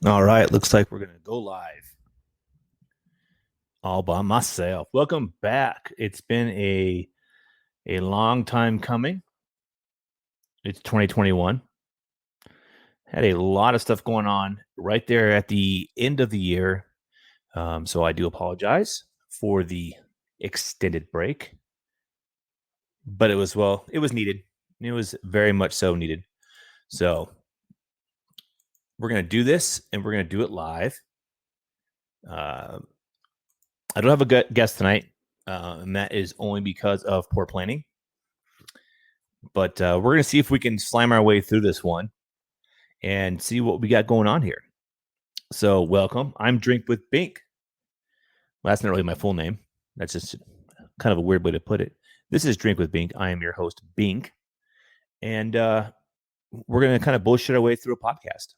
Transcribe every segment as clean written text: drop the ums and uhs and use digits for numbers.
All right, looks like we're gonna go live all by myself. Welcome back. It's been a long time coming. It's 2021. Had a lot of stuff going on right there at the end of the year. So I do apologize for the extended break, but it was needed. It was very much so needed. So we're gonna do this, and we're gonna do it live. Uh, I don't have a guest tonight, and that is only because of poor planning. But we're going to see if we can slam our way through this one and see what we got going on here. So, welcome. I'm Drink with Bink. Well, that's not really my full name. That's just kind of a weird way to put it. This is Drink with Bink. I am your host, Bink. And we're going to kind of bullshit our way through a podcast.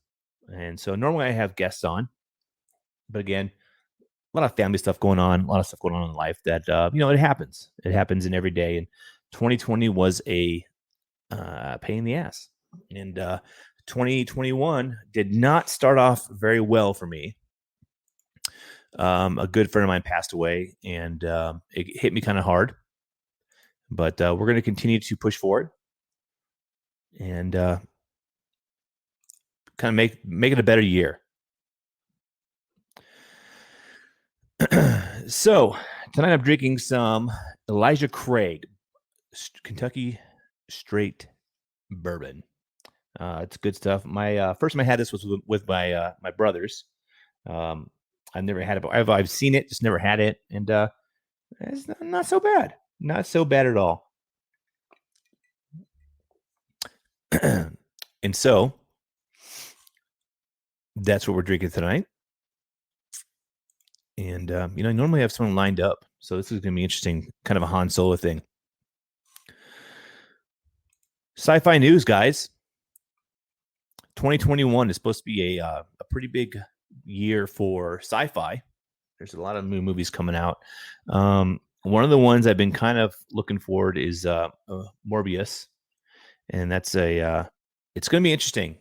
And so, normally I have guests on. But again, a lot of family stuff going on, a lot of stuff going on in life that, it happens. It happens in every day. And 2020 was a pain in the ass. And 2021 did not start off very well for me. A good friend of mine passed away, and it hit me kind of hard. But we're going to continue to push forward and kind of make it a better year. So tonight I'm drinking some Elijah Craig Kentucky Straight Bourbon. It's good stuff. My first time I had this was with my my brothers. I've never had it. I've seen it, just never had it, and it's not so bad. Not so bad at all. And so that's what we're drinking tonight. And normally I have someone lined up, so this is going to be interesting. Kind of a Han Solo thing. Sci-fi news, guys. 2021 is supposed to be a pretty big year for sci-fi. There's a lot of new movies coming out. One of the ones I've been kind of looking forward is Morbius, and that's it's going to be interesting.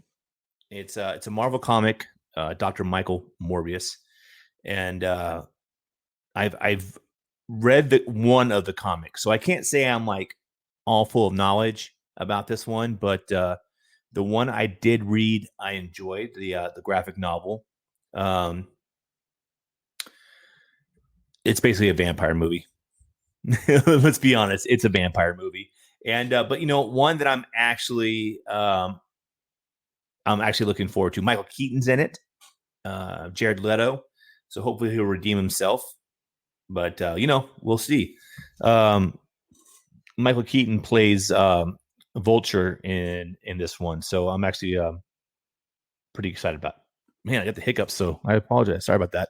It's a Marvel comic, Dr. Michael Morbius, and I've read one of the comics, so I can't say I'm like all full of knowledge about this one, but the one I did read, I enjoyed the graphic novel. It's basically a vampire movie. Let's be honest, it's a vampire movie, and but one that I'm actually looking forward to. Michael Keaton's in it, Jared Leto, so hopefully he'll redeem himself. But we'll see. Michael Keaton plays Vulture in this one, so I'm actually pretty excited about it. Man, I got the hiccups, so I apologize. Sorry about that.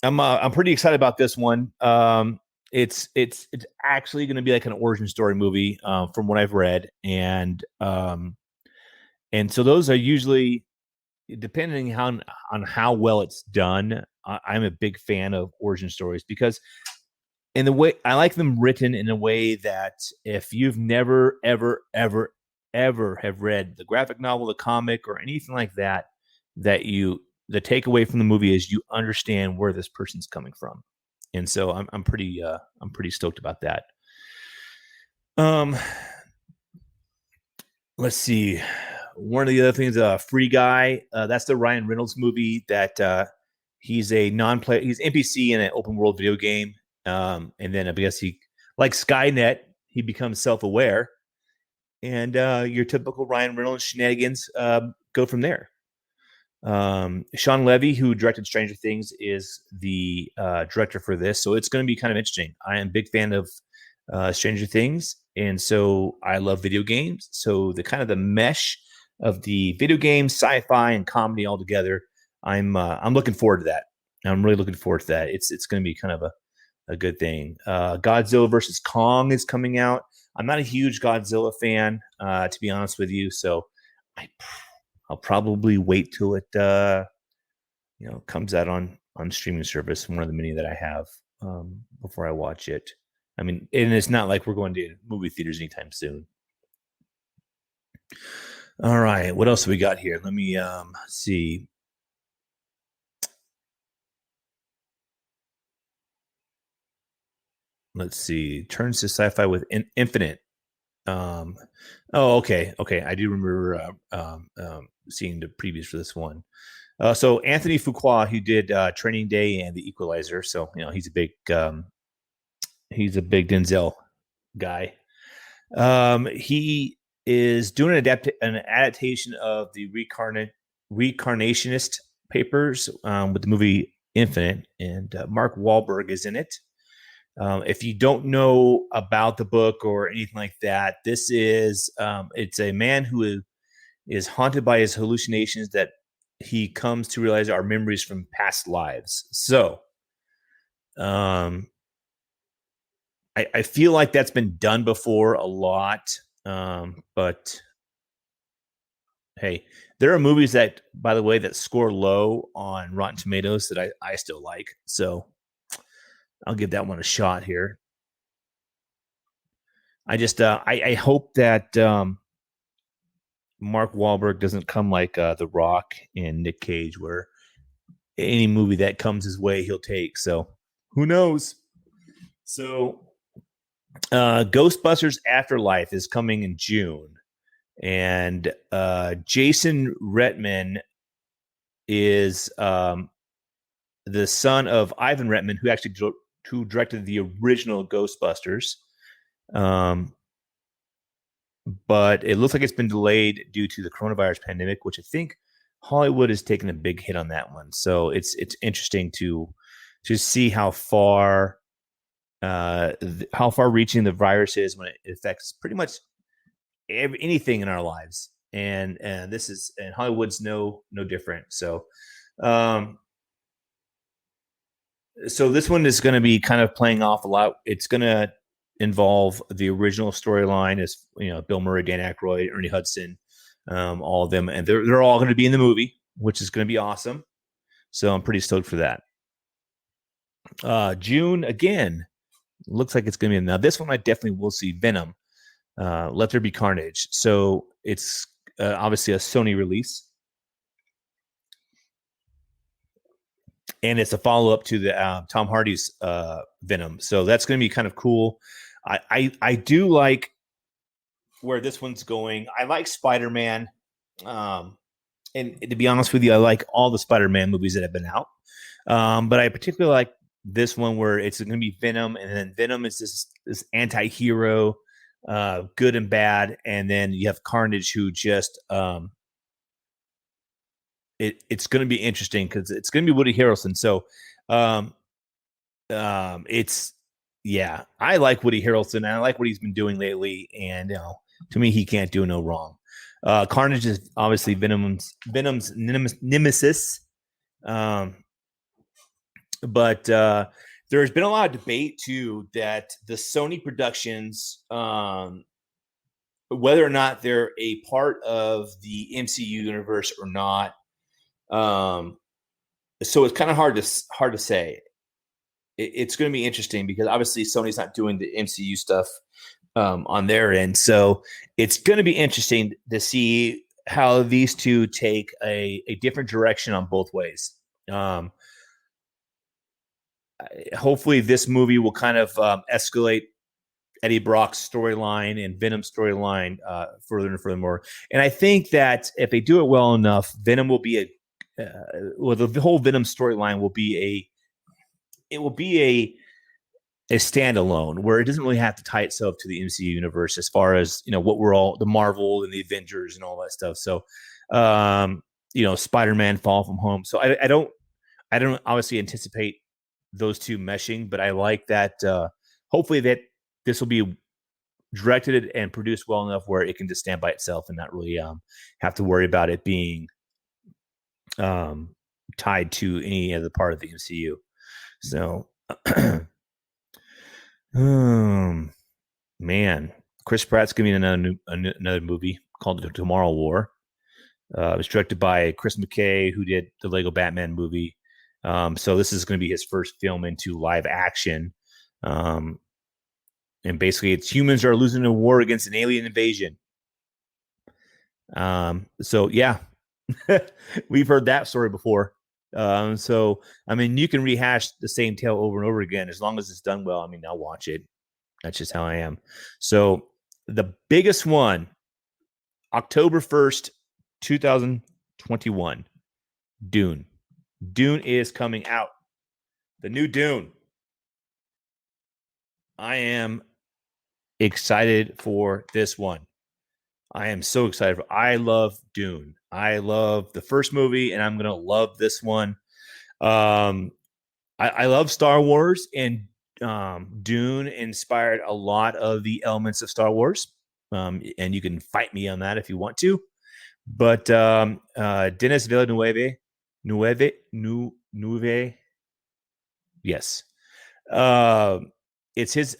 I'm pretty excited about this one. It's actually going to be like an origin story movie, from what I've read, and so those are usually, depending on how well it's done. I'm a big fan of origin stories because in the way I like them written in a way that if you've never ever have read the graphic novel, the comic, or anything like that, the takeaway from the movie is you understand where this person's coming from, and so I'm pretty stoked about that. Let's see. One of the other things, Free Guy. That's the Ryan Reynolds movie that he's a non-player. He's NPC in an open world video game, and then I guess he, like Skynet, he becomes self-aware, and your typical Ryan Reynolds shenanigans go from there. Sean Levy, who directed Stranger Things, is the director for this, so it's going to be kind of interesting. I am a big fan of Stranger Things, and so I love video games. So the kind of the mesh of the video game, sci-fi, and comedy all together, I'm looking forward to that. I'm really looking forward to that. It's going to be kind of a good thing. Godzilla versus Kong is coming out. I'm not a huge Godzilla fan, to be honest with you, so I'll probably wait till it comes out on streaming service, one of the many that I have, before I watch it. I mean, and it's not like we're going to movie theaters anytime soon. All right, what else have we got here? Let me see. let's see, turns to sci-fi with Infinite. Um, oh, okay. I do remember seeing the previews for this one. So Anthony Fuqua, who did Training Day and The Equalizer, so he's a big Denzel guy. He is doing an adaptation of the Recarnationist papers with the movie Infinite, and Mark Wahlberg is in it. If you don't know about the book or anything like that, this is it's a man who is haunted by his hallucinations that he comes to realize are memories from past lives. So, um, I feel like that's been done before a lot, but hey, there are movies that, by the way, that score low on Rotten Tomatoes that I still like. So I'll give that one a shot here. I hope that Mark Wahlberg doesn't come like The Rock and Nick Cage, where any movie that comes his way he'll take. So who knows? So Ghostbusters Afterlife is coming in June, and Jason Reitman is the son of Ivan Reitman, who directed the original Ghostbusters. Um, but it looks like it's been delayed due to the coronavirus pandemic, which I think Hollywood has taken a big hit on that one. So it's interesting to see how far reaching the virus is when it affects pretty much anything in our lives, and Hollywood's no different. Um, so this one is going to be kind of playing off a lot. It's going to involve the original storyline, as Bill Murray, Dan Aykroyd, Ernie Hudson, all of them, and they're all going to be in the movie, which is going to be awesome. So I'm pretty stoked for that. June again, looks like it's going to be now. This one I definitely will see. Venom, Let There Be Carnage. So it's obviously a Sony release, and it's a follow up to the Tom Hardy's Venom. So that's going to be kind of cool. I do like where this one's going. I like Spider-Man, and to be honest with you, I like all the Spider-Man movies that have been out. But I particularly like this one where it's going to be Venom, and then Venom is this anti-hero, good and bad, and then you have Carnage, who just it's going to be interesting because it's going to be Woody Harrelson. So it's yeah, I like Woody Harrelson, and I like what he's been doing lately, and to me, he can't do no wrong. Carnage is obviously Venom's nemesis. But there's been a lot of debate too that the Sony productions, whether or not they're a part of the MCU universe or not, so it's kind of hard to say. It's going to be interesting because obviously Sony's not doing the MCU stuff on their end, so it's going to be interesting to see how these two take a different direction on both ways. Hopefully this movie will kind of escalate Eddie Brock's storyline and Venom's storyline further and furthermore. And I think that if they do it well enough, Venom will be the whole Venom storyline will be a standalone where it doesn't really have to tie itself to the MCU universe as far as what we're all the Marvel and the Avengers and all that stuff. So Spider-Man Fall From Home. So I don't obviously anticipate those two meshing, but I like that hopefully that this will be directed and produced well enough where it can just stand by itself and not really have to worry about it being tied to any other part of the MCU. So man, Chris Pratt's giving another movie called The Tomorrow War. It was directed by Chris McKay, who did the Lego Batman movie. So this is going to be his first film into live action. And basically it's humans are losing a war against an alien invasion. So yeah, we've heard that story before. So I mean, you can rehash the same tale over and over again as long as it's done well. I mean, I'll watch it. That's just how I am. So the biggest one, October 1st, 2021, Dune. Dune is coming out. The new Dune. I am excited for this one. I am so excited. I love Dune. I love the first movie, and I'm gonna love this one. Um, I love Star Wars, and Dune inspired a lot of the elements of Star Wars. And you can fight me on that if you want to. But Denis Villeneuve, Nueve, yes. Uh, it's his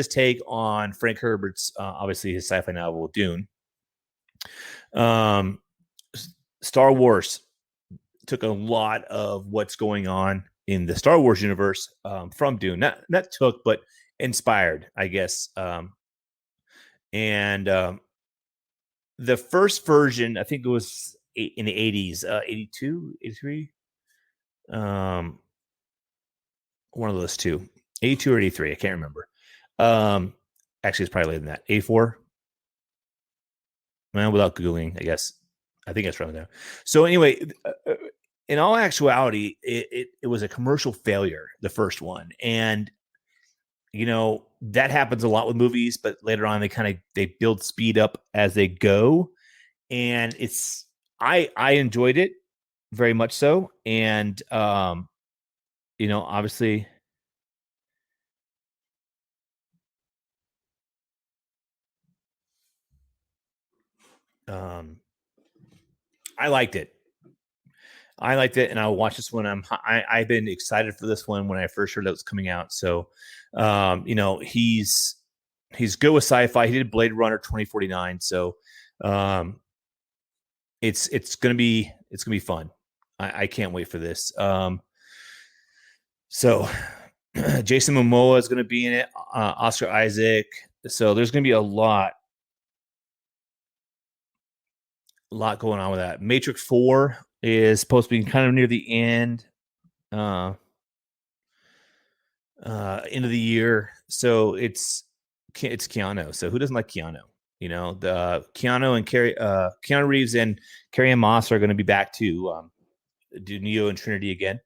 take on Frank Herbert's obviously his sci-fi novel Dune. Um, Star Wars took a lot of what's going on in the Star Wars universe from Dune. Not took, but inspired, I guess. And the first version, I think it was in the 80s, 82, 83. Um, one of those two, 82 or 83. I can't remember. Actually, it's probably later than that. 84. Well, without Googling, I guess. I think it's around there. So anyway, in all actuality, it was a commercial failure, the first one. And, that happens a lot with movies, but later on they build speed up as they go. And I enjoyed it very much so. And, obviously, um, I liked it. I liked it, and I'll watch this one. I've been excited for this one when I first heard that was coming out. So, he's good with sci-fi. He did Blade Runner 2049, so it's gonna be fun. I can't wait for this. So Jason Momoa is gonna be in it. Oscar Isaac. So there's gonna be a lot going on with that. Matrix 4 is supposed to be kind of near the end. End of the year. So it's Keanu. So who doesn't like Keanu? The Keanu and Keanu Reeves and Carrie-Anne Moss are going to be back to do Neo and Trinity again.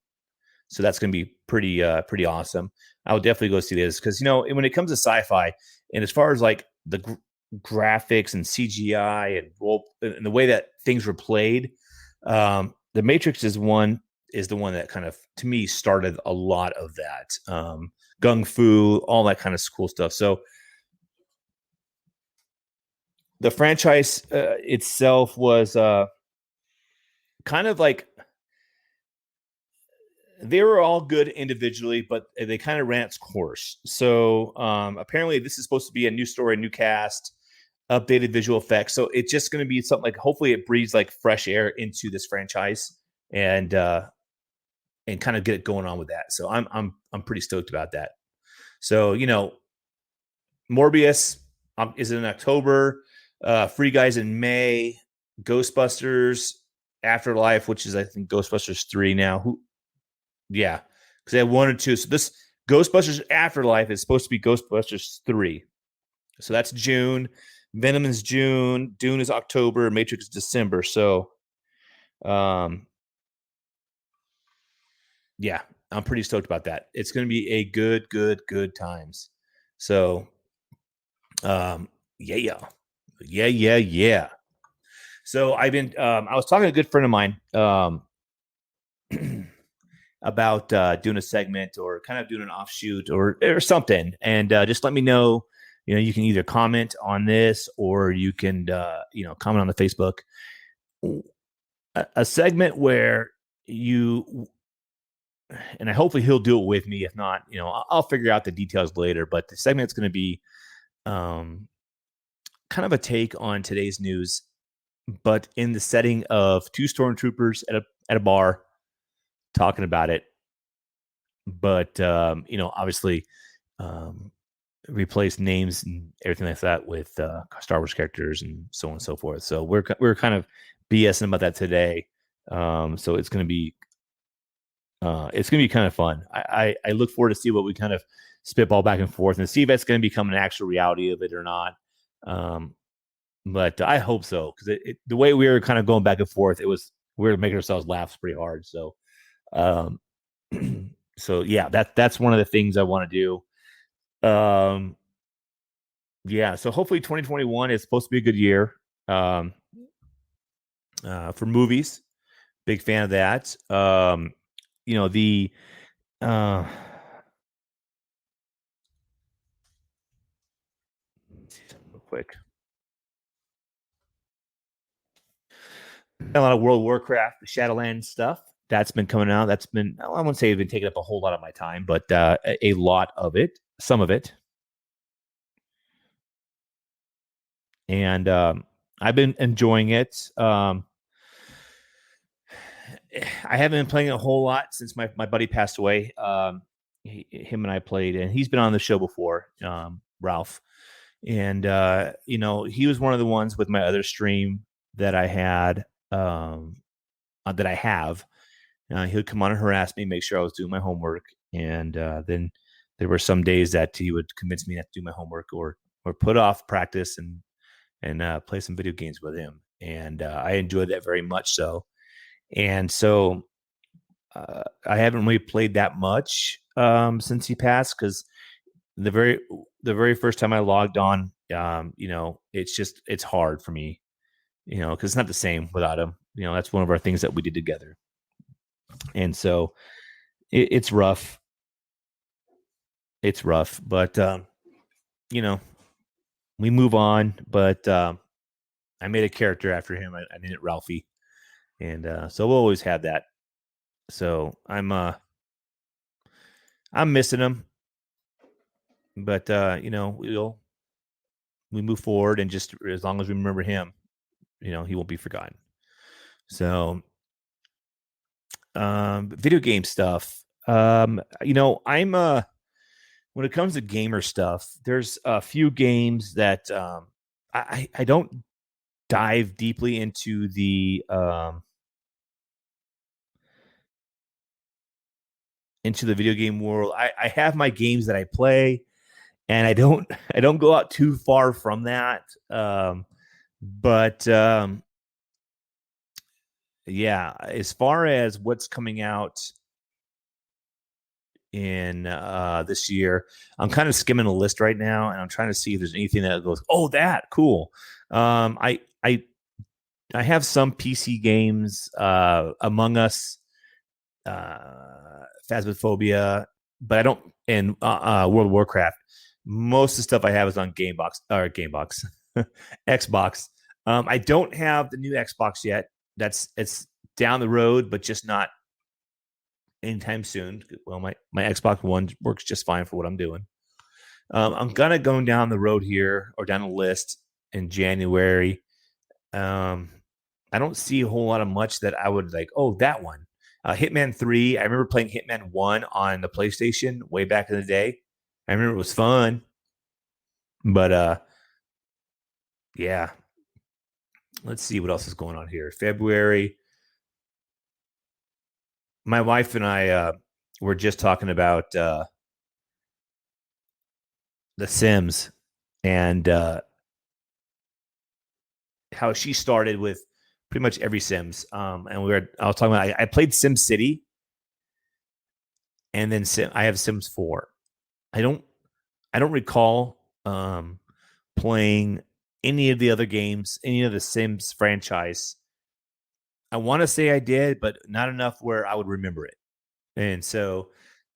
So that's going to be pretty awesome. I would definitely go see this because when it comes to sci-fi and as far as like the graphics and CGI and the way that things were played, the Matrix is the one that kind of to me started a lot of that. Gung Fu, all that kind of cool stuff. So the franchise itself was kind of like they were all good individually, but they kind of ran its course. So apparently, this is supposed to be a new story, new cast, updated visual effects. So it's just going to be something like hopefully it breathes like fresh air into this franchise and kind of get it going on with that. So I'm pretty stoked about that. So Morbius is in October. Free Guys in May. Ghostbusters Afterlife, which is I think Ghostbusters 3 now. Yeah, because they had 1 or 2. So this Ghostbusters Afterlife is supposed to be Ghostbusters 3. So that's June. Venom is June. Dune is October. Matrix is December. So, yeah, I'm pretty stoked about that. It's going to be a good times. So, yeah. So I've been, I was talking to a good friend of mine, about doing a segment or kind of doing an offshoot or something. And just let me know, you can either comment on this or you can, comment on the Facebook. A segment where and I hopefully he'll do it with me. If not, I'll figure out the details later. But the segment's going to be kind of a take on today's news, but in the setting of 2 stormtroopers at a bar talking about it. But obviously, replace names and everything like that with Star Wars characters and so on and so forth. So we're kind of BSing about that today. So it's going to be It's going to be kind of fun. I look forward to see what we kind of spitball back and forth and see if that's going to become an actual reality of it or not. Um, but I hope so because the way we were kind of going back and forth, it was we were making ourselves laugh pretty hard. So, um, so yeah, that's one of the things I want to do. Yeah, so hopefully 2021 is supposed to be a good year um, for movies. Big fan of that. The uh, real quick, a lot of World of Warcraft, the Shadowlands stuff that's been coming out. That's been I won't say it's been taking up a whole lot of my time, but a lot of it, some of it, and I've been enjoying it. I haven't been playing a whole lot since my buddy passed away. Him and I played, and he's been on the show before, Ralph. And he was one of the ones with my other stream that I had, that I have. He would come on and harass me, make sure I was doing my homework, and then there were some days that he would convince me not to do my homework or put off practice and play some video games with him. And I enjoyed that very much so. And so I haven't really played that much since he passed because the very the very first time I logged on, it's hard for me, because it's not the same without him. That's one of our things that we did together, and so it's rough. It's rough, but you know, we move on. But I made a character after him. I named it Ralphie, and so we'll always have that. So I'm missing him, but we move forward, and just as long as we remember him, he won't be forgotten. So video game stuff. I'm when it comes to gamer stuff, there's a few games that I don't dive deeply into the video game world. I have my games that I play, and I don't go out too far from that. But yeah, as far as what's coming out in this year, I'm kind of skimming a list right now, and I'm trying to see if there's anything that goes, oh, that cool. I have some PC games, Among Us, Phasmophobia, but I don't. And World of Warcraft. Most of the stuff I have is on Gamebox, Xbox. I don't have the new Xbox yet. It's down the road, but just not anytime soon. Well, my Xbox One works just fine for what I'm doing. I'm gonna go down the road here or down the list in January. Um, I don't see a whole lot of much that I would like. Oh, that one, Hitman 3. I remember playing Hitman 1 on the PlayStation way back in the day. I remember it was fun, but yeah. Let's see what else is going on here. February. My wife and I were just talking about The Sims and how she started with pretty much every Sims. And I was talking about I played Sim City, and then I have Sims 4. I don't I don't recall playing any of the other games, any of the Sims franchise. I want to say I did, but not enough where I would remember it. And so,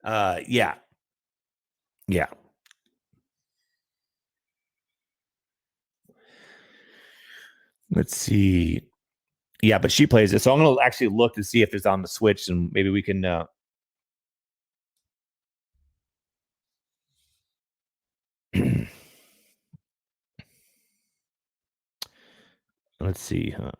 yeah, yeah. Let's see. Yeah, but she plays it, so I'm gonna actually look to see if it's on the Switch, and maybe we can. Let's see. Huh?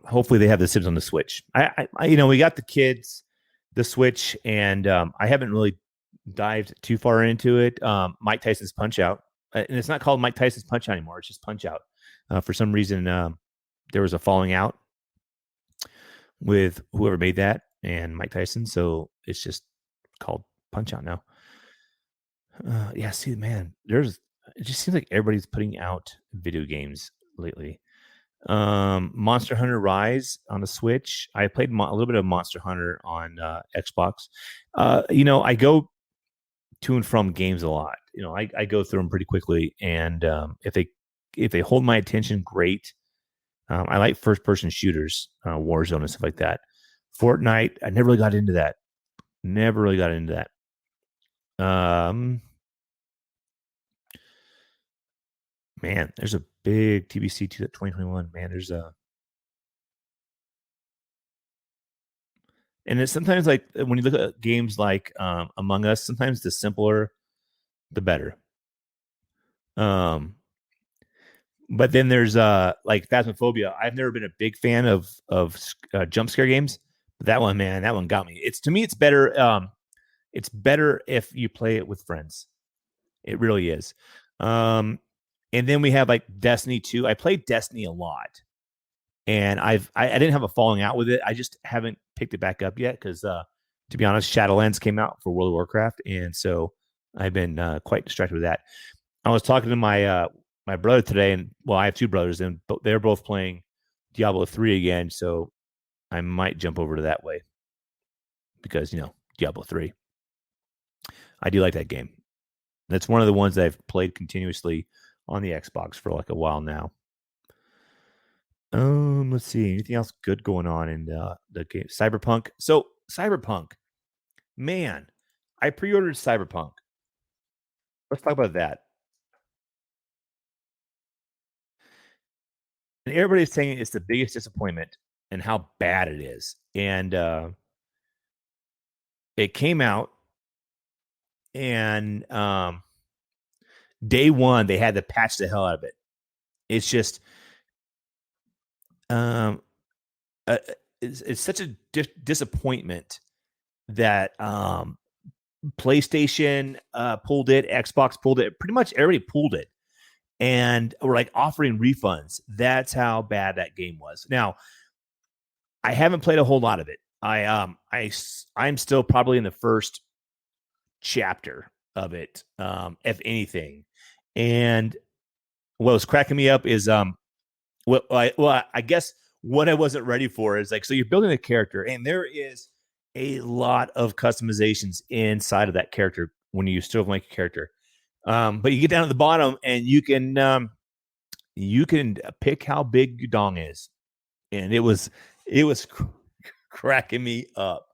Hopefully, they have the Sims on the Switch. We got the kids, the Switch, and I haven't really. dived too far into it. Mike Tyson's Punch Out, and it's not called Mike Tyson's Punch Out anymore. It's just Punch Out. For some reason, there was a falling out with whoever made that and Mike Tyson, so it's just called Punch Out now. Yeah, see, man, it just seems like everybody's putting out video games lately. Monster Hunter Rise on the Switch. I played a little bit of Monster Hunter on Xbox. I go to and from games a lot. I go through them pretty quickly, and if they hold my attention, great. I like first person shooters, Warzone and stuff like that. Fortnite, I never really got into that. Never really got into that. Man, there's a big TBC 2021. Man, there's a. And it's sometimes like when you look at games like Among Us, sometimes the simpler, the better. But then there's like Phasmophobia. I've never been a big fan of jump scare games. But that one, man, that one got me. It's to me, it's better. It's better if you play it with friends. It really is. And then we have like Destiny 2. I played Destiny a lot, and I didn't have a falling out with it. I just haven't picked it back up yet because, to be honest, Shadowlands came out for World of Warcraft, and so I've been quite distracted with that. I was talking to my brother today, and well, I have two brothers, and they're both playing Diablo 3 again, so I might jump over to that way because Diablo 3. I do like that game. That's one of the ones that I've played continuously on the Xbox for like a while now. Let's see. Anything else good going on in the game? Cyberpunk. So Cyberpunk, man, I pre-ordered Cyberpunk. Let's talk about that. And everybody's saying it's the biggest disappointment and how bad it is. And it came out, and day one they had to patch the hell out of it. It's just it's such a disappointment that PlayStation pulled it, Xbox pulled it, pretty much everybody pulled it, and we're like offering refunds. That's how bad that game was. Now, I haven't played a whole lot of it. I'm still probably in the first chapter of it, if anything. And what was cracking me up is I guess what I wasn't ready for is like, so you're building a character, and there is a lot of customizations inside of that character when you still make a character. But you get down at the bottom, and you can pick how big your dong is, and it was cracking me up.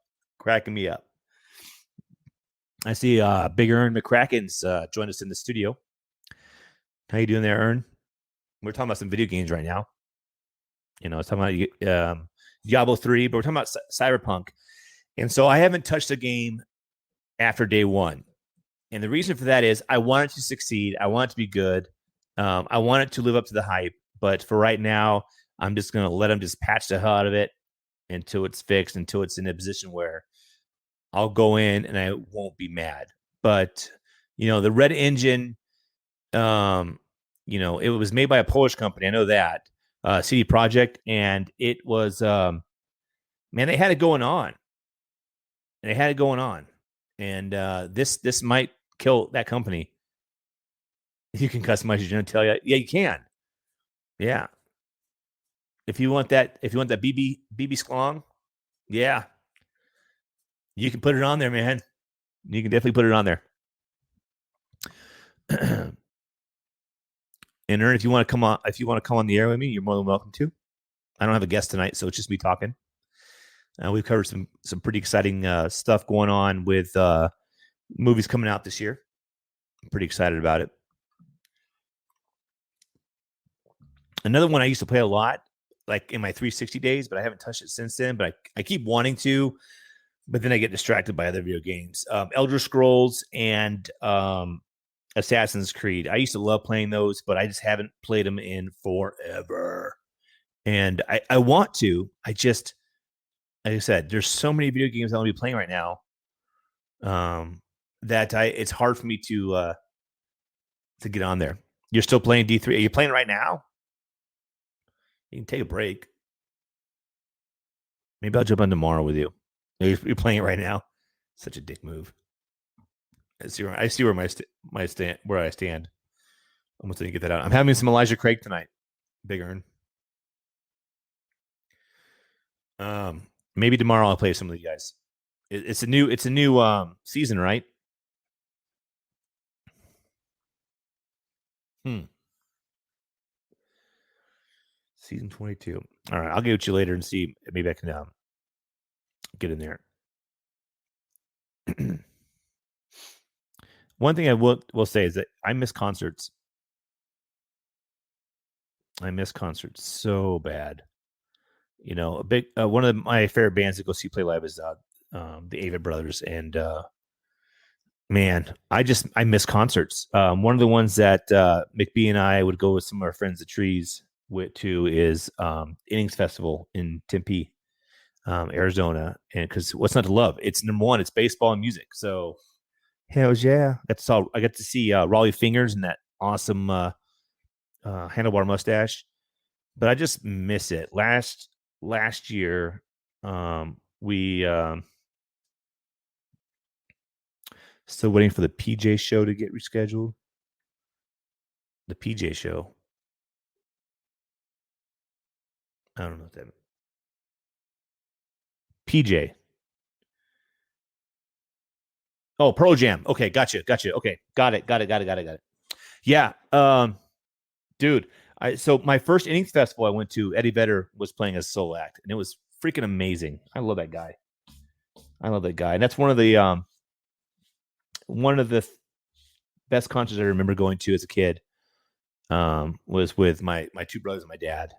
I see Big Ern McCracken's joined us in the studio. How you doing there, Ern? We're talking about some video games right now. It's talking about Diablo 3, but we're talking about Cyberpunk. And so I haven't touched a game after day one. And the reason for that is I want it to succeed. I want it to be good. I want it to live up to the hype. But for right now, I'm just going to let them just patch the hell out of it until it's fixed, until it's in a position where I'll go in and I won't be mad. But, the Red Engine, it was made by a Polish company. I know that. CD Projekt, and it was, man, they had it going on. And this might kill that company. You can customize your genitalia. Yeah, you can. Yeah. If you want that BB Sklong, yeah, you can put it on there, man. You can definitely put it on there. And Ern, if you want to come on the air with me, you're more than welcome to. I don't have a guest tonight, so it's just me talking. We've covered some pretty exciting stuff going on with movies coming out this year. I'm pretty excited about it. Another one I used to play a lot, like in my 360 days, but I haven't touched it since then. But I keep wanting to, but then I get distracted by other video games. Elder Scrolls and Assassin's Creed. I used to love playing those, but I just haven't played them in forever. And I want to. I just, like I said, there's so many video games I want to be playing right now. that I it's hard for me to get on there. You're still playing D3. Are you playing right now? You can take a break. Maybe I'll jump on tomorrow with you. You're playing it right now. Such a dick move. I see where my stand where I stand. Almost didn't get that out. I'm having some Elijah Craig tonight. Big Ern. Maybe tomorrow I'll play some of you guys. It's a new season, right? Hmm. Season 22. All right, I'll get with you later and see. Maybe I can get in there. One thing I will say is that I miss concerts. I miss concerts so bad. You know, a big one of my favorite bands to go see play live is the Avid Brothers, and man, I miss concerts. One of the ones that McBee and I would go with some of our friends, the Trees, with to is Innings Festival in Tempe, Arizona, and because what's not to love? It's number one. It's baseball and music. So hells yeah, I got to see Raleigh Fingers and that awesome handlebar mustache, but I just miss it. Last year, we still waiting for the PJ show to get rescheduled. The PJ show. I don't know what that means. PJ. Oh, Pro Jam. Okay, gotcha. Okay, got it. Yeah, dude. So my first innings festival I went to, Eddie Vedder was playing as a solo act, and it was freaking amazing. I love that guy. And that's one of the best concerts I remember going to as a kid. Was with my two brothers and my dad.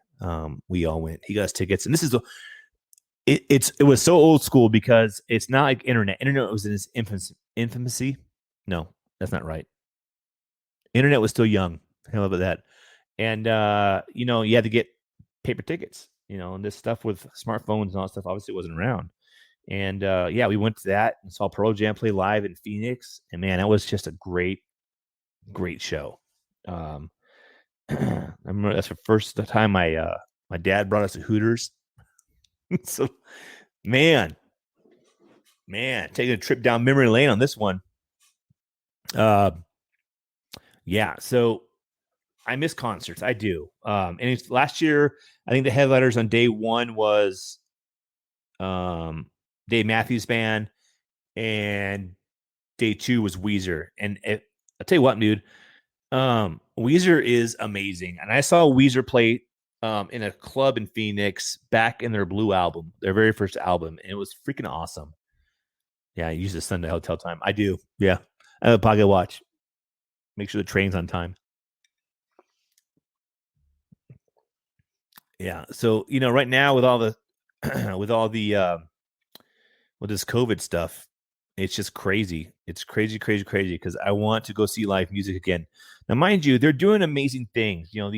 We all went. He got us tickets, and this is it was so old school because it's not like internet. Internet was in its infancy. No, that's not right. Internet was still young. How about that? And you know, you had to get paper tickets. You know, and this stuff with smartphones and all that stuff obviously wasn't around. And yeah, we went to that and saw Pearl Jam play live in Phoenix. And man, that was just a great show. Um, I remember that's the first time my dad brought us to Hooters. So man, taking a trip down memory lane on this one. Uh, yeah. So I miss concerts. I do. And it's last year. I think the headliners on day one was um, Dave Matthews Band, and day two was Weezer. And I'll tell you what, dude. Weezer is amazing, and I saw Weezer play in a club in Phoenix back in their Blue album, their very first album, and it was freaking awesome. Yeah, I use the Sunday hotel time. I do. Yeah, I have a pocket watch. Make sure the train's on time. Yeah. So you know, right now with all the with all the with this COVID stuff, it's just crazy. It's crazy because I want to go see live music again. Now, mind you, they're doing amazing things. You know,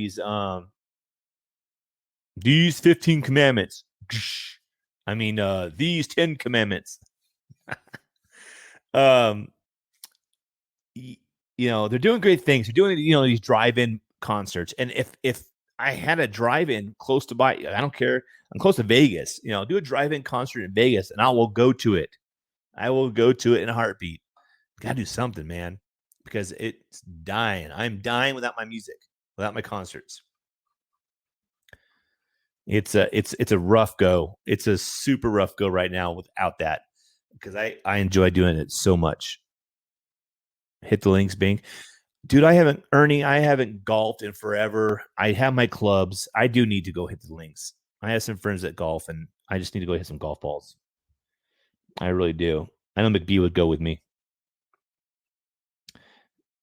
these 15 commandments. I mean, these 10 commandments. um, you know, they're doing great things. They're doing, you know, these drive-in concerts. And if I had a drive-in close to I don't care. I'm close to Vegas. You know, do a drive-in concert in Vegas, and I will go to it. I will go to it in a heartbeat. Got to do something, man, because it's dying. I'm dying without my music, without my concerts. It's a rough go. It's a super rough go right now without that because I enjoy doing it so much. Hit the links, Bing. Dude, I haven't golfed in forever. I have my clubs. I do need to go hit the links. I have some friends that golf, and I just need to go hit some golf balls. I really do. I know McBee would go with me.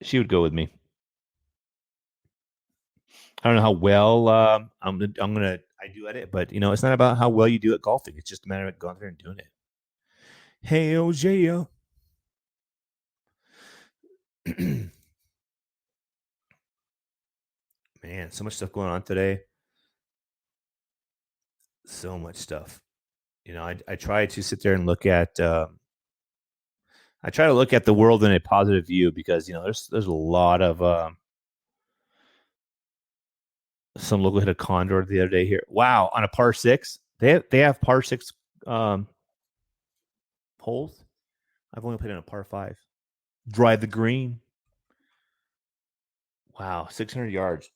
She would go with me. I don't know how well I do at it, but you know, it's not about how well you do at golfing. It's just a matter of going there and doing it. Hey, OJ. Man, so much stuff going on today. So much stuff. You know, I try to sit there and look at I try to look at the world in a positive view because there's a lot of some local hit a condor the other day here. Wow, on a par six, they have par six um, holes. I've only played on a par five. Drive the green. Wow, 600 yards.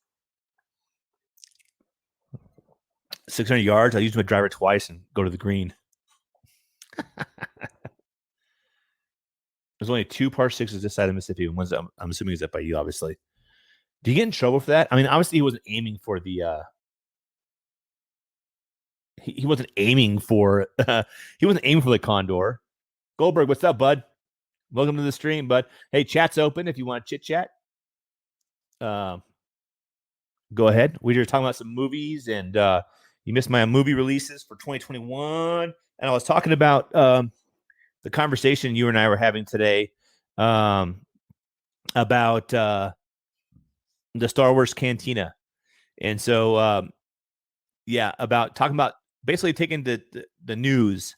600 yards. I use my driver twice and go to the green. There's only two par sixes this side of Mississippi, and one's I'm assuming is up by you, obviously. Do you get in trouble for that? I mean, obviously he wasn't aiming for the he wasn't aiming for he wasn't aiming for the condor. Goldberg, what's up, bud? Welcome to the stream, bud. Hey, chat's open if you want to chit chat. Go ahead. We were talking about some movies, and you missed my movie releases for 2021, and I was talking about the conversation you and I were having today about the Star Wars Cantina, and so yeah, about talking about basically taking the news,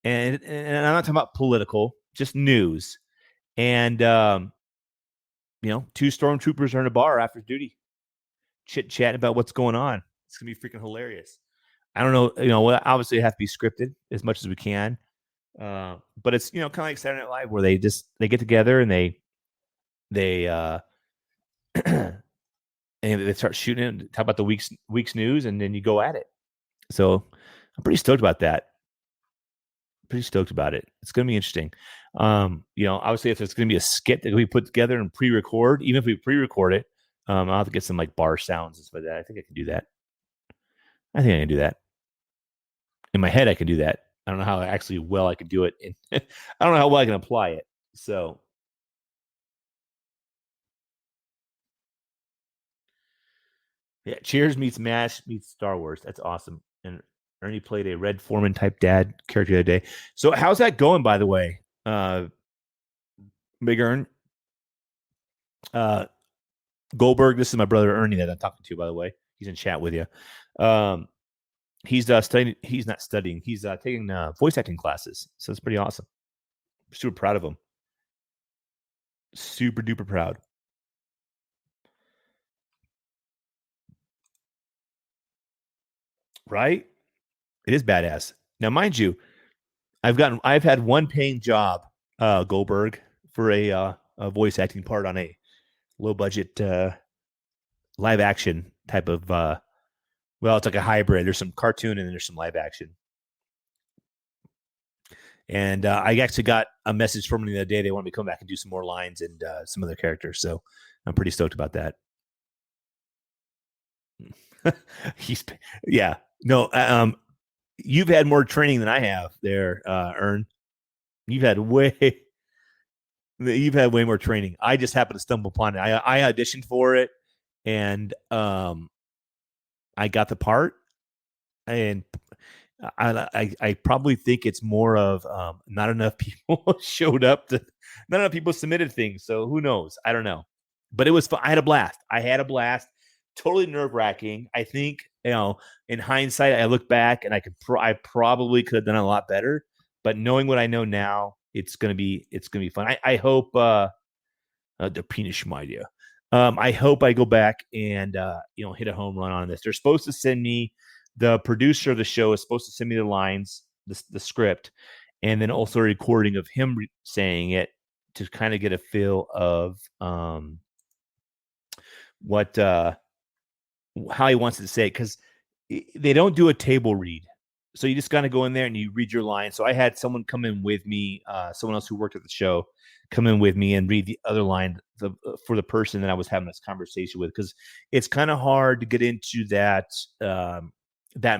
and I'm not talking about political, just news, and two stormtroopers are in a bar after duty, chit chatting about what's going on. It's gonna be freaking hilarious. I don't know, obviously it has to be scripted as much as we can, but it's kind of like Saturday Night Live where they get together and they and they start shooting it, talk about the week's news, and then you go at it. So I'm pretty stoked about that. Pretty stoked about it. It's going to be interesting. Obviously, if it's going to be a skit that we put together and pre-record, even if we pre-record it, I'll have to get some like bar sounds and stuff like that. I think I can do that. I think I can do that. In my head, I can do that. I don't know how actually well I can do it. I don't know how well I can apply it. So, yeah, Cheers meets MASH meets Star Wars. That's awesome. And Ernie played a Red Foreman type dad character the other day. So, how's that going, by the way? Big Ern. Goldberg, this is my brother Ernie that I'm talking to, by the way. He's in chat with you. He's studying. He's not studying. He's taking voice acting classes. So it's pretty awesome. Super proud of him. Super duper proud. Right? It is badass. Now, mind you, I've had one paying job, Goldberg, for a voice acting part on a low budget live action type of it's like a hybrid. There's some cartoon and then there's some live action. And I actually got a message from them the other day. They want me to come back and do some more lines and some other characters. So I'm pretty stoked about that. Yeah. No, you've had more training than I have there, Ern. You've had way more training. I just happened to stumble upon it. I auditioned for it and I got the part, and I probably think it's more of not enough people showed up not enough people submitted things. So who knows? I don't know. But it was fun. I had a blast. Totally nerve wracking. I think, in hindsight, I look back and I probably could have done a lot better. But knowing what I know now, it's gonna be fun. I hope the penis idea. I hope I go back and hit a home run on this. They're supposed to send me, the producer of the show is supposed to send me the lines, the script, and then also a recording of him saying it to kind of get a feel of what how he wants to say it, because they don't do a table read. So you just kind of go in there and you read your line. So I had someone come in with me, someone else who worked at the show, come in with me and read the other line for the person that I was having this conversation with, because it's kind of hard to get into that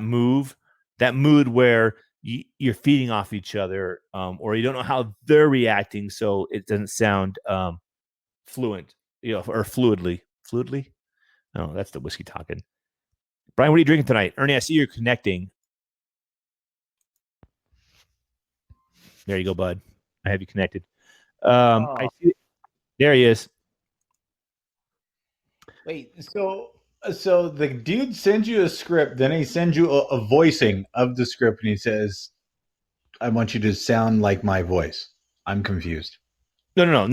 mood where you're feeding off each other, or you don't know how they're reacting, so it doesn't sound fluent, or fluidly. No, that's the whiskey talking. Brian, what are you drinking tonight? Ernie, I see you're connecting. There you go, bud. I have you connected. I see. There he is. Wait, so the dude sends you a script, then he sends you a voicing of the script, and he says, "I want you to sound like my voice." I'm confused. No,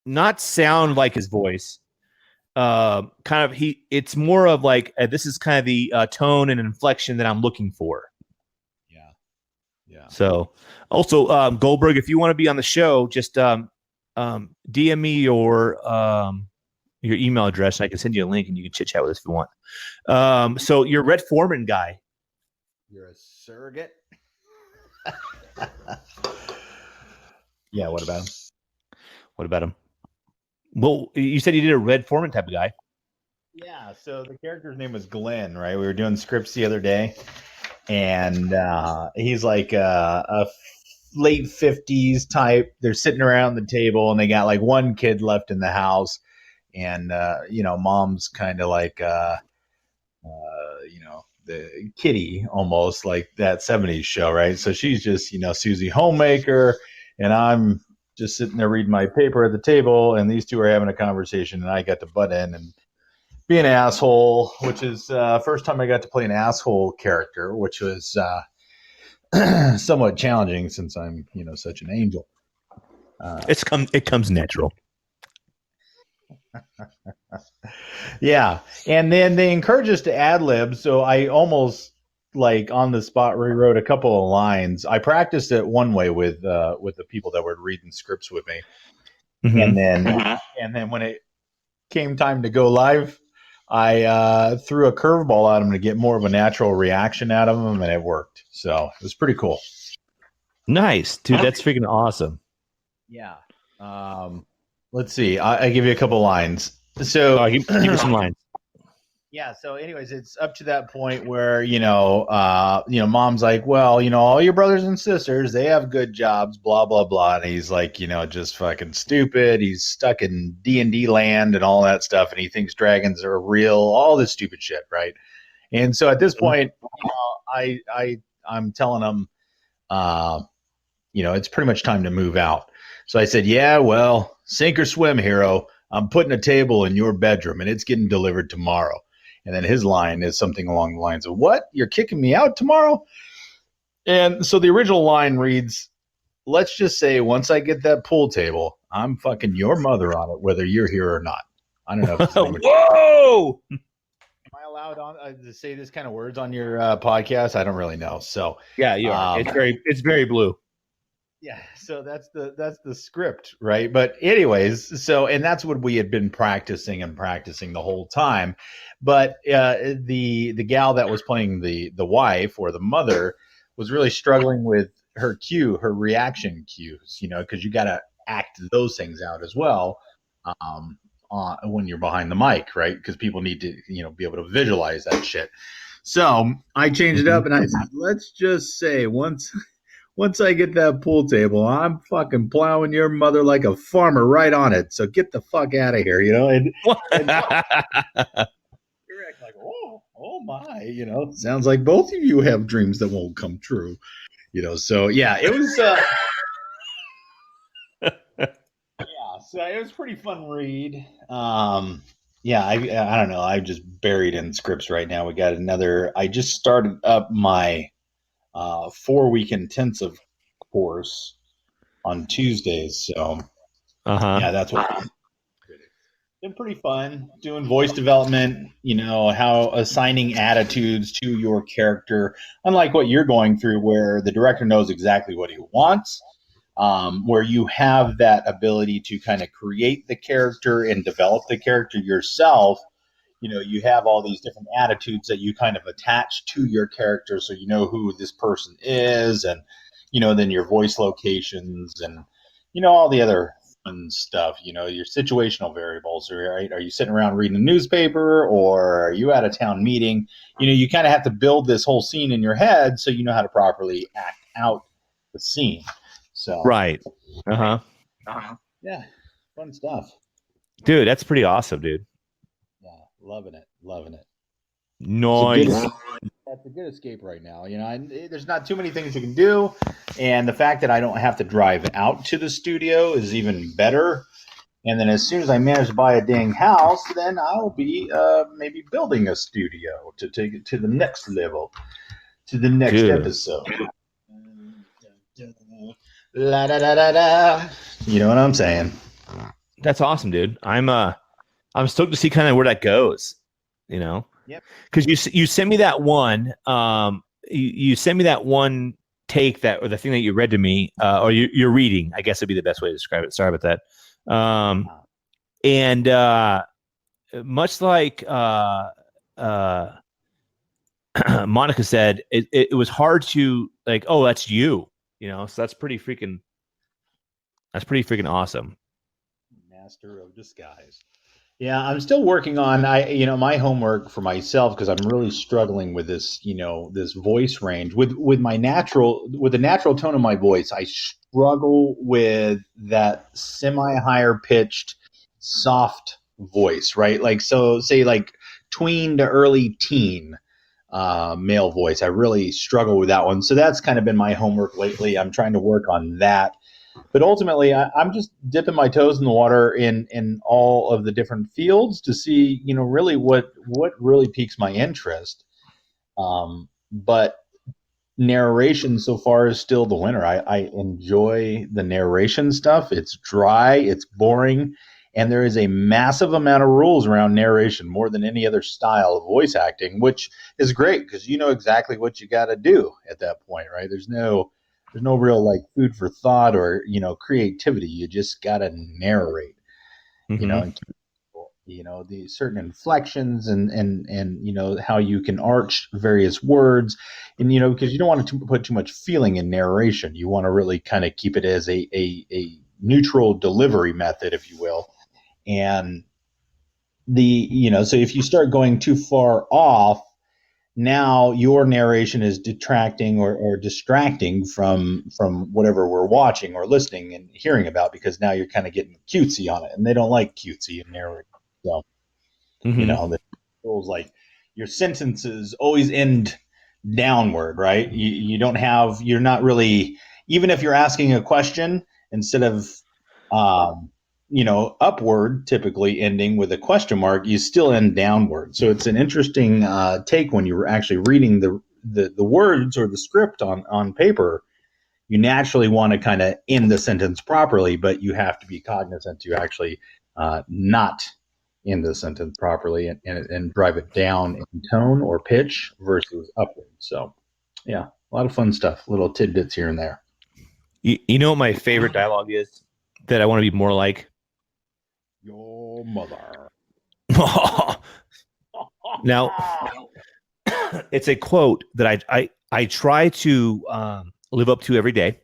not sound like his voice. Kind of it's more of like this is kind of the tone and inflection that I'm looking for. Yeah. Yeah. So, also Goldberg, if you want to be on the show, just DM me your email address. And I can send you a link, and you can chit chat with us if you want. So you're Red Foreman guy. You're a surrogate. Yeah. What about him? What about him? Well, you said you did a Red Foreman type of guy. Yeah. So the character's name was Glenn, right? We were doing scripts the other day, and he's like a late 50s type. They're sitting around the table, and they got like one kid left in the house, and mom's kind of like the kitty, almost like that 70s show, right? So she's just Susie Homemaker, and I'm just sitting there reading my paper at the table, and these two are having a conversation, and I got to butt in and be an asshole, which is first time I got to play an asshole character, which was somewhat challenging since I'm such an angel. It comes natural. Yeah, and then they encourage us to ad lib, so I almost like on the spot rewrote a couple of lines. I practiced it one way with the people that were reading scripts with me, and then when it came time to go live, I threw a curveball at them to get more of a natural reaction out of them, and it worked. So it was pretty cool. Nice, dude. That's freaking awesome. Yeah. Let's see. I give you a couple lines. So give me some lines. Yeah. So, anyways, it's up to that point where mom's like, well, all your brothers and sisters, they have good jobs, blah blah blah, and he's like, just fucking stupid. He's stuck in D&D land and all that stuff, and he thinks dragons are real, all this stupid shit, right? And so at this point, I'm telling him, it's pretty much time to move out. So I said, yeah, well, sink or swim, hero. I'm putting a table in your bedroom, and it's getting delivered tomorrow. And then his line is something along the lines of, what? You're kicking me out tomorrow? And so the original line reads, let's just say once I get that pool table, I'm fucking your mother on it, whether you're here or not. I don't know if it's Whoa! Am I allowed to say this kind of words on your podcast? I don't really know. So yeah, you are. It's very blue. Yeah, so that's the script, right? But anyways, and that's what we had been practicing the whole time. But the gal that was playing the wife or the mother was really struggling with her reaction cues, because you got to act those things out as well when you're behind the mic, right? Because people need to be able to visualize that shit. So I changed it up and I said, let's just say once I get that pool table, I'm fucking plowing your mother like a farmer right on it. So get the fuck out of here, and you're acting like, oh my, sounds like both of you have dreams that won't come true, So yeah, it was, so it was pretty fun read. Yeah, I don't know. I'm just buried in scripts right now. We got another. I just started up my 4-week intensive course on Tuesdays. So yeah, that's what it's been pretty fun doing voice development, how assigning attitudes to your character, unlike what you're going through where the director knows exactly what he wants, where you have that ability to kind of create the character and develop the character yourself. You have all these different attitudes that you kind of attach to your character, so you know who this person is, and then your voice locations and all the other fun stuff. Your situational variables. Right? Are you sitting around reading a newspaper, or are you at a town meeting? You kind of have to build this whole scene in your head so you know how to properly act out the scene. So right. Yeah, fun stuff. Dude, that's pretty awesome, dude. Yeah, loving it. Nice. That's a good escape right now. There's not too many things you can do, and the fact that I don't have to drive out to the studio is even better. And then as soon as I manage to buy a dang house, then I'll be maybe building a studio to take it to the next level, to the next episode. La da da da da. You know what I'm saying? That's awesome, dude. I'm stoked to see kind of where that goes. You know, Yep. because you sent me that one. You sent me that one take that or the thing that you read to me, or you're reading. I guess would be the best way to describe it. Sorry about that. And much like uh, Monica said, it was hard to like. Oh, that's you. You know, so that's pretty freaking awesome. Master of disguise. Yeah, I'm still working on my homework for myself because I'm really struggling with this, this voice range. With the natural tone of my voice, I struggle with that semi higher pitched soft voice, right? Like so say like tween to early teen male voice. I really struggle with that one. So that's kind of been my homework lately. I'm trying to work on that, but ultimately I'm just dipping my toes in the water in all of the different fields to see really what really piques my interest. But narration so far is still the winner. I enjoy the narration stuff. It's dry, it's boring, and there is a massive amount of rules around narration, more than any other style of voice acting, which is great because you know exactly what you got to do at that point, right? There's no real like food for thought or creativity. You just got to narrate, Mm-hmm. and the certain inflections and how you can arch various words, and because you don't want to put too much feeling in narration. You want to really kind of keep it as a neutral delivery method, if you will. And so if you start going too far off, now your narration is detracting or distracting from whatever we're watching or listening and hearing about, because now you're kind of getting cutesy on it, and they don't like cutesy in narration. So Mm-hmm. the rules like your sentences always end downward, right? You're not really, even if you're asking a question, instead of um, upward, typically ending with a question mark, you still end downward. So it's an interesting take when you're actually reading the words or the script on paper. You naturally want to kind of end the sentence properly, but you have to be cognizant to actually not end the sentence properly and drive it down in tone or pitch versus upward. So, yeah, a lot of fun stuff, little tidbits here and there. You know what my favorite dialogue is that I want to be more like? Your mother. Now, it's a quote that I try to live up to every day.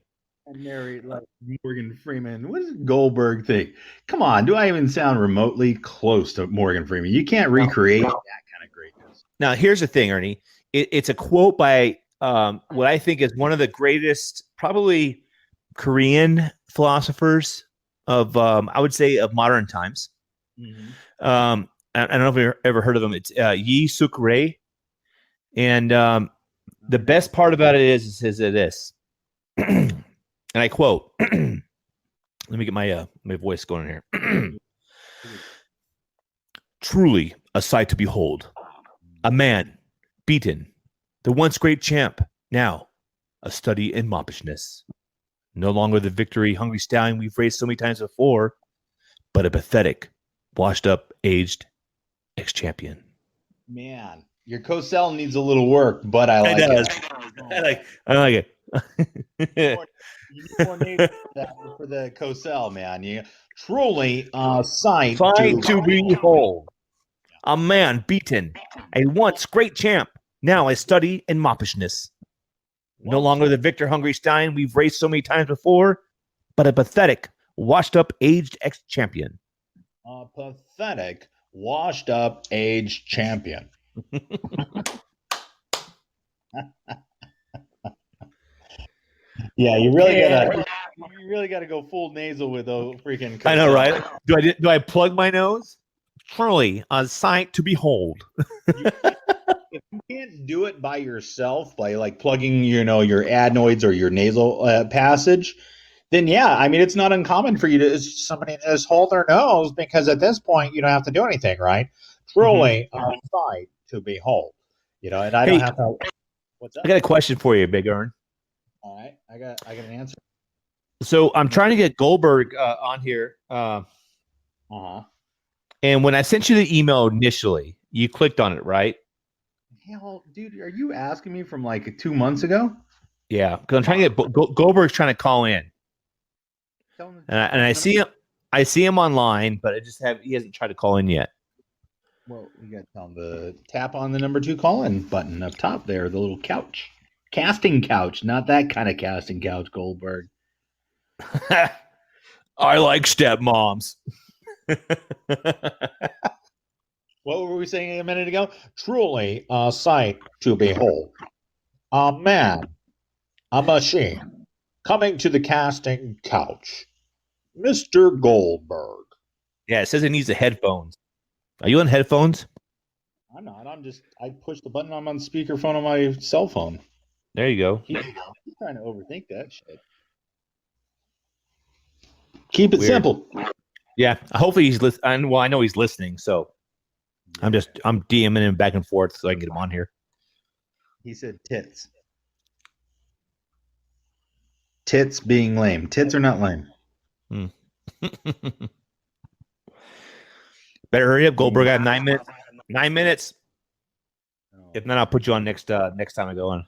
And narrate like Morgan Freeman. What does Goldberg think? Come on, do I even sound remotely close to Morgan Freeman? You can't Now, recreate that kind of greatness. now here's the thing, Ernie. It's a quote by what I think is one of the greatest, probably Korean philosophers of I would say of modern times. Mm-hmm. I don't know if you've ever heard of him. It's Yi Suk Rae, and the best part about it is this, and I quote. Let me get my voice going here. Truly a sight to behold. A man beaten, the once great champ, now a study in moppishness. No longer the victory hungry stallion we've raised so many times before, but a pathetic, washed up, aged ex champion. Man, your co-cell needs a little work, but I It like it. does. I like it. You need more names for that for the co-cell, man. You truly sight Fine to to behold. A man beaten, a once great champ, now a study in moppishness. No once longer the victor hungry Stein we've raced so many times before, but a pathetic, washed up, aged ex champion. a pathetic, washed up, aged champion. Yeah, And you really gotta go full nasal with the freaking I know, co-cell. right? Do I plug my nose? Truly a sight to behold. You can't if you can't do it by yourself by like plugging your adenoids or your nasal passage, then yeah, I mean it's not uncommon for you to somebody to just hold their nose, because at this point you don't have to do anything, right? Mm-hmm. Truly a sight to behold. And I don't Hey, have to. What's I up? got a question for you, Big Ern. All right, I got an answer. So I'm trying to get Goldberg on here. Uh-huh. And when I sent you the email initially, you clicked on it, right? Hell, dude, are you asking me from like 2 months ago? Yeah, because I'm trying to get Goldberg's trying to call in, Tell him to and I, tap and on I the number. see him. I see him online, but he hasn't tried to call in yet. Well, you got to tell him to tap on the number 2 call-in button up top there, the little couch. Casting couch, not that kind of casting couch, Goldberg. I like stepmoms. What were we saying a minute ago? Truly a sight to behold. A man, a machine, coming to the casting couch. Mr. Goldberg. Yeah, it says it needs the headphones. Are you on headphones? I'm not. I pushed the button. I'm on speakerphone on my cell phone. There you go. He's trying to overthink that shit. Keep it Weird. simple. Yeah, hopefully he's listening. Well, I know he's listening, so I'm DMing him back and forth so I can get him on here. He said tits. Tits being lame. Tits are not lame. Better hurry up, Goldberg. I have 9 minutes. 9 minutes. Oh, If not, I'll put you on next time I go on.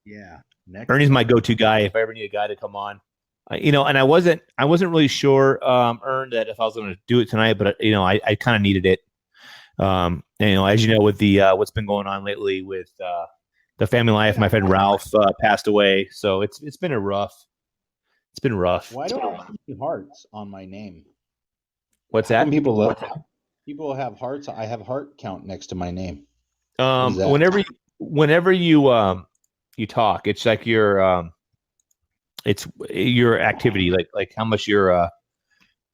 yeah. Next Ernie's my go-to guy if I ever need a guy to come on. And I wasn't really sure, Ern, that if I was going to do it tonight, but I kind of needed it. As you know, with the what's been going on lately with the family life, my friend Ralph passed away, so it's been rough. It's been rough. Why don't I see hearts on my name? What's How come that? people have hearts? I have heart count next to my name. What is that? Whenever you talk, it's like it's your activity, like how much you're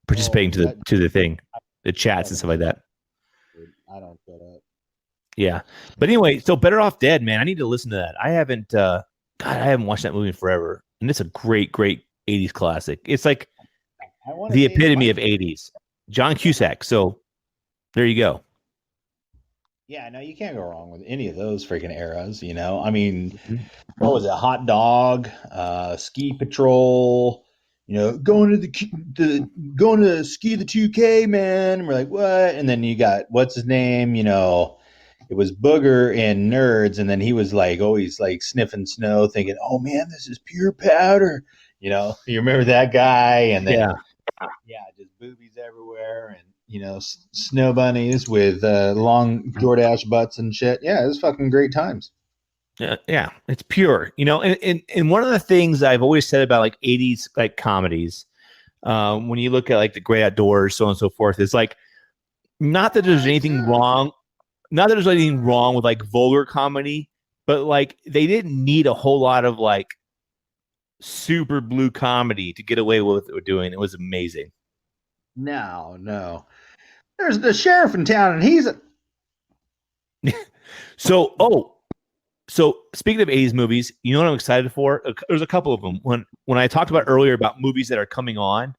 participating to the thing, the chats and stuff like that. I don't get it. Yeah, but anyway, so Better Off Dead, man. I need to listen to that. I haven't I haven't watched that movie in forever, and it's a great 80s classic. It's like the epitome of 80s. John Cusack. So there you go. Yeah, no, you can't go wrong with any of those freaking eras. I mean, what was it? Hot Dog, Ski Patrol. Going to going to ski the 2K, man. And we're like, what? And then you got what's his name? It was Booger in Nerds, and then he was like always like sniffing snow, thinking, "Oh man, this is pure powder." You remember that guy? And then just boobies everywhere, and snow bunnies with long DoorDash butts and shit. Yeah, it was fucking great times. Yeah, it's pure. And one of the things I've always said about like 80s like comedies, when you look at like The Great Outdoors, so on and so forth, is like not that there's anything wrong, not that there's anything wrong with like vulgar comedy, but like they didn't need a whole lot of like super blue comedy to get away with what they were doing. It was amazing. No. There's the sheriff in town, and he's a. So speaking of 80s movies, you know what I'm excited for? There's a couple of them. When I talked about earlier about movies that are coming out in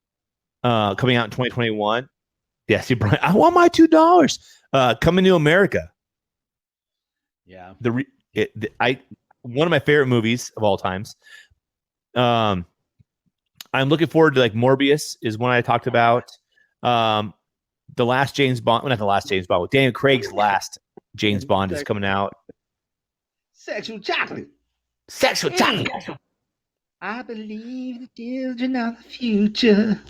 2021. Yeah, see, Brian, I want my $2. Coming to America. Yeah. One of my favorite movies of all times. I'm looking forward to like Morbius is one I talked about. The last James Bond, well, not the last James Bond, but Daniel Craig's last James Bond is coming out. Sexual chocolate. Sexual chocolate. I believe the children are the future.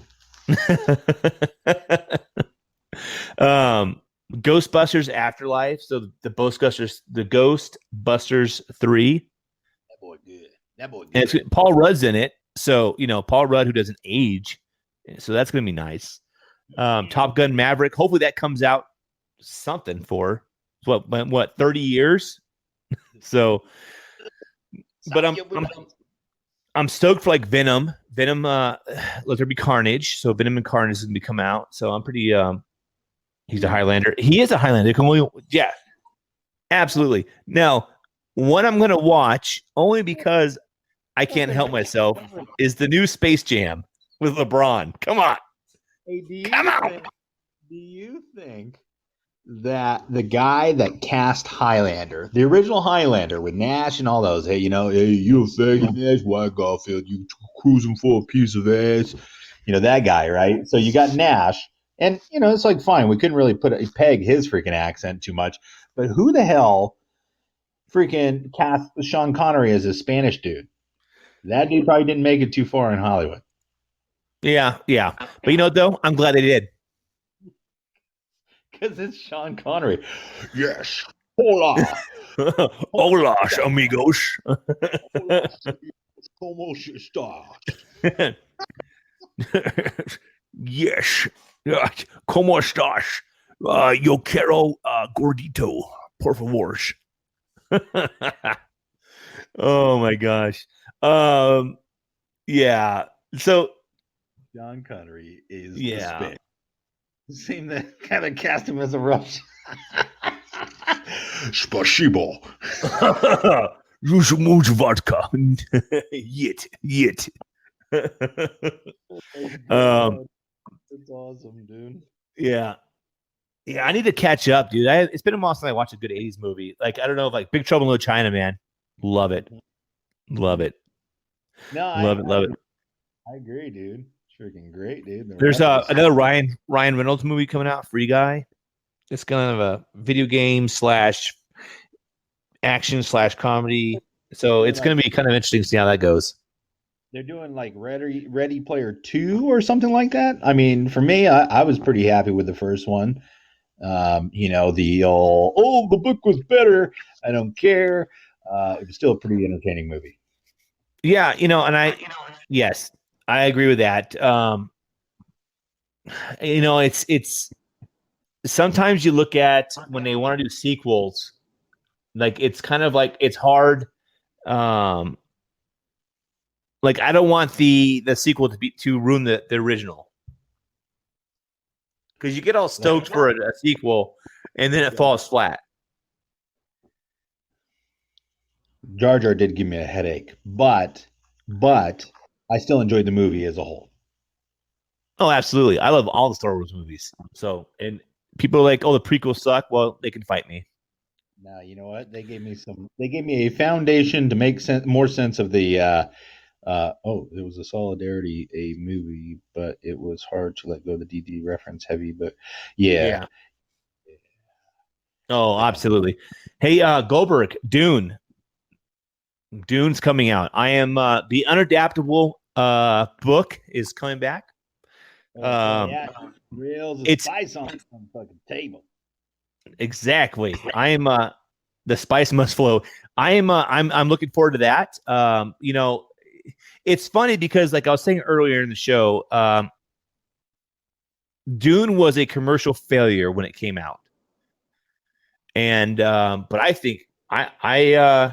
Ghostbusters Afterlife. So the Ghostbusters 3. That boy good. And Paul Rudd's in it. So, Paul Rudd, who doesn't age. So that's going to be nice. Top Gun Maverick. Hopefully that comes out something for 30 years. So, but I'm stoked for like Venom. Let there be carnage. So Venom and Carnage is going to come out. So I'm pretty. He's a Highlander. He is a Highlander. Yeah, absolutely. Now, what I'm going to watch only because I can't help myself is the new Space Jam with LeBron. Come on. Hey, Come on. Do you think that the guy that cast Highlander, the original Highlander with Nash and all those, hey, hey, you a faggot, Nash, why Garfield, you cruising for a piece of ass, that guy, right? So you got Nash, and it's like fine, we couldn't really peg his freaking accent too much, but who the hell freaking cast Sean Connery as a Spanish dude? That dude probably didn't make it too far in Hollywood Yeah, yeah. But though, I'm glad they did. because it's Sean Connery. Yes, hola, Hola, amigos. hola, como estás? Yes. ¿Cómo estás? Yo quiero gordito, por favor. Oh my gosh. Um, yeah. So John Connery is the yeah. spin. Seem to kind of cast him as a Russian. Spasibo. Use vodka. Yit, yit. Oh my um, god, that's awesome, dude. yeah. Yeah, I need to catch up, dude. It's been a while since I watched a good 80s movie. Like, I don't know, like Big Trouble in Little China, man. Love it. Love Mm-hmm. it. No, Love it. Love it. I agree, dude. Freaking great, dude. The There's rest is another Ryan Reynolds movie coming out, Free Guy. It's kind of a video game slash action slash comedy. So doing it's like going to be kind of interesting to see how that goes. they're doing like Ready Player 2 or something like that. I mean, for me, I was pretty happy with the first one. The old, oh, the book was better. I don't care. It was still a pretty entertaining movie. Yeah, yes, I agree with that. It's sometimes you look at when they want to do sequels, like it's kind of like it's hard. Um, like I don't want the sequel to ruin the original because you get all stoked for a sequel and then it falls flat. Jar Jar did give me a headache, but I still enjoyed the movie as a whole. Oh, absolutely. I love all the Star Wars movies. So, and people are like, oh, the prequels suck. Well, they can fight me. Now, you know what? They gave me a foundation to make more sense of the it was a Solidarity a movie, but it was hard to let go of the DD reference heavy, but yeah. Yeah. Oh, Yeah. absolutely. Hey, Goldberg, Dune. Dune's coming out. I am the unadaptable book is coming back. Oh hell Um, yeah. Reels of it's spice on the fucking table. exactly. I am the spice must flow. I am I'm looking forward to that. It's funny because like I was saying earlier in the show, Dune was a commercial failure when it came out. And but I think I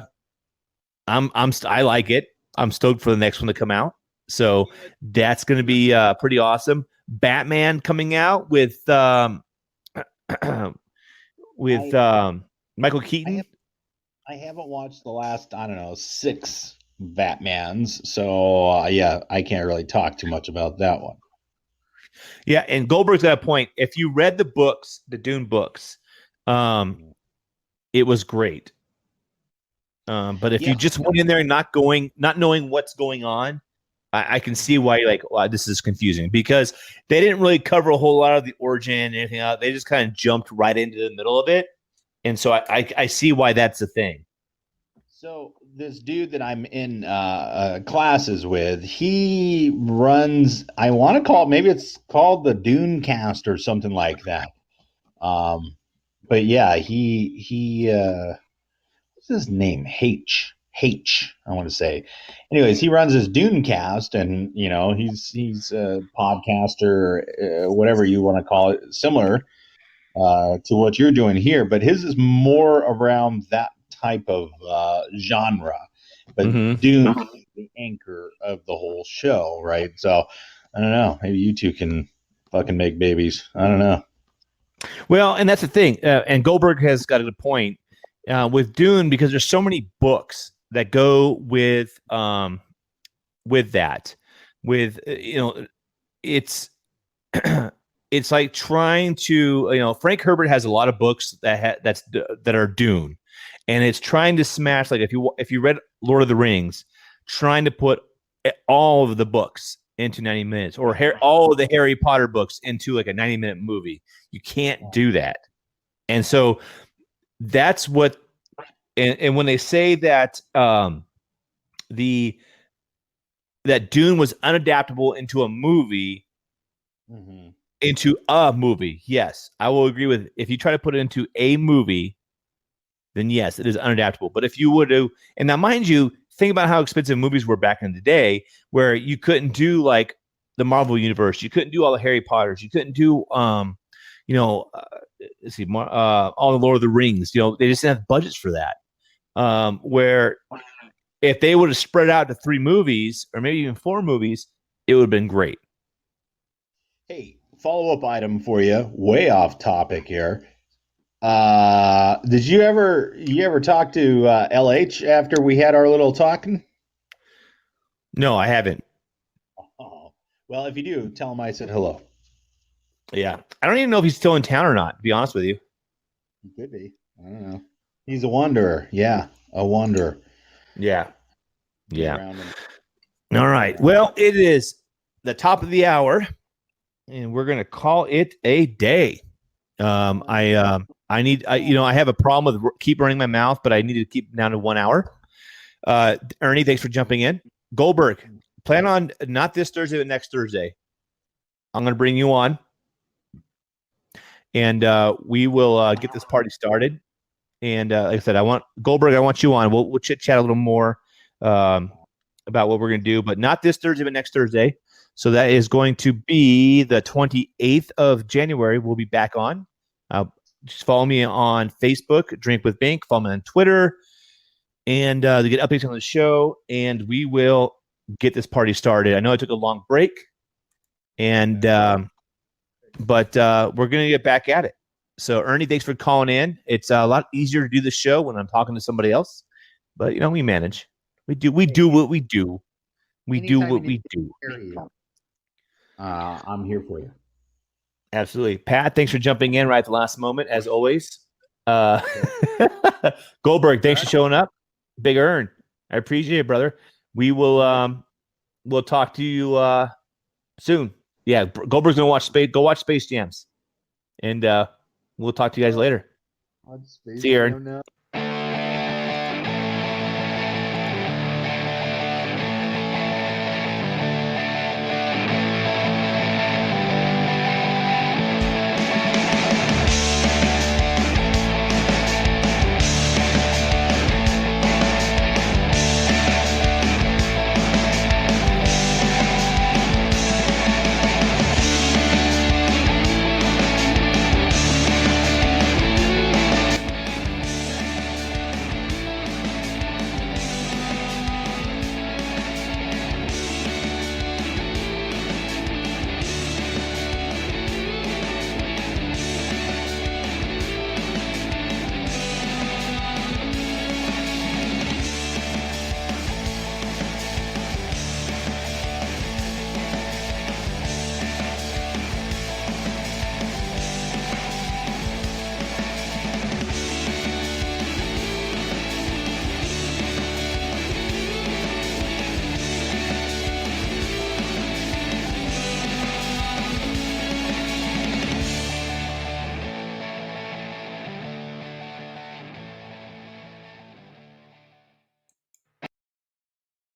like it. I'm stoked for the next one to come out. So that's going to be pretty awesome. Batman coming out with with I Michael I Keaton. have I haven't watched the last, I don't know, six Batmans, so yeah, I can't really talk too much about that one. Yeah, and Goldberg's got a point. If you read the books, the Dune books, um, it was great. But if you Yeah, just went in there and not knowing what's going on, I can see why you're like, wow, this is confusing because they didn't really cover a whole lot of the origin and anything else. They just kind of jumped right into the middle of it. And so I see why that's the thing. so this dude that I'm in classes with, he runs. I want to call it. Maybe it's called the Dune Cast or something like that. Um, but yeah, he what's his name? H. I want to say. Anyways, he runs his Dune Cast, and he's a podcaster, whatever you want to call it, similar to what you're doing here, but his is more around that type of genre. But Mm-hmm. Dune is the anchor of the whole show, right? So I don't know. Maybe you two can fucking make babies. I don't know. Well, and that's the thing. And Goldberg has got a point with Dune because there's so many books that go with that. With it's it's like trying to, Frank Herbert has a lot of books that are Dune, and it's trying to smash, like, if you read Lord of the Rings, trying to put all of the books into 90 minutes, or all of the Harry Potter books into like a 90-minute movie. You can't do that. And so that's what, and when they say that the that Dune was unadaptable Mm-hmm. into a movie, yes, I will agree with. If you try to put it into a movie, then yes, it is unadaptable. But if you would do, and now mind you, think about how expensive movies were back in the day, where you couldn't do like the Marvel universe, you couldn't do all the Harry Potters, you couldn't do you know, uh, let's see, all the Lord of the Rings. They just didn't have budgets for that. Where if they would have spread out to 3 movies or maybe even 4 movies, it would have been great. Hey, follow up item for you, way off topic here. Did you ever talk to LH after we had our little talking? No, I haven't. Oh, well, if you do, tell him I said hello. Yeah, I don't even know if he's still in town or not. To be honest with you. He could be. I don't know. He's a wanderer. Yeah, a wanderer. Yeah, Been yeah. around him. All Been right. around. Well, it is the top of the hour, and we're gonna call it a day. I need I have a problem with keep running my mouth, but I need to keep down to 1 hour. Ernie, thanks for jumping in. Goldberg, plan on not this Thursday, but next Thursday. I'm gonna bring you on, and we will get this party started. And like I said, I want Goldberg. I want you on. We'll chit chat a little more um, about what we're going to do, but not this Thursday, but next Thursday. So that is going to be the 28th of January. We'll be back on. Just follow me on Facebook, Drink with Bink. Follow me on Twitter, and to get updates on the show. And we will get this party started. I know I took a long break, and but we're going to get back at it. So, Ernie, thanks for calling in. It's a lot easier to do the show when I'm talking to somebody else, but we manage. We do what we do. We do Anytime you what need we do. to carry you, I'm here for you. Absolutely. Pat, thanks for jumping in right at the last moment, as always. Uh, Goldberg, thanks for showing up. Big Ern, I appreciate it, brother. We will we'll talk to you soon. Yeah, Goldberg's gonna watch Space. Go watch Space Jams, and we'll talk to you guys later. On Space See you, Ern. Jam now.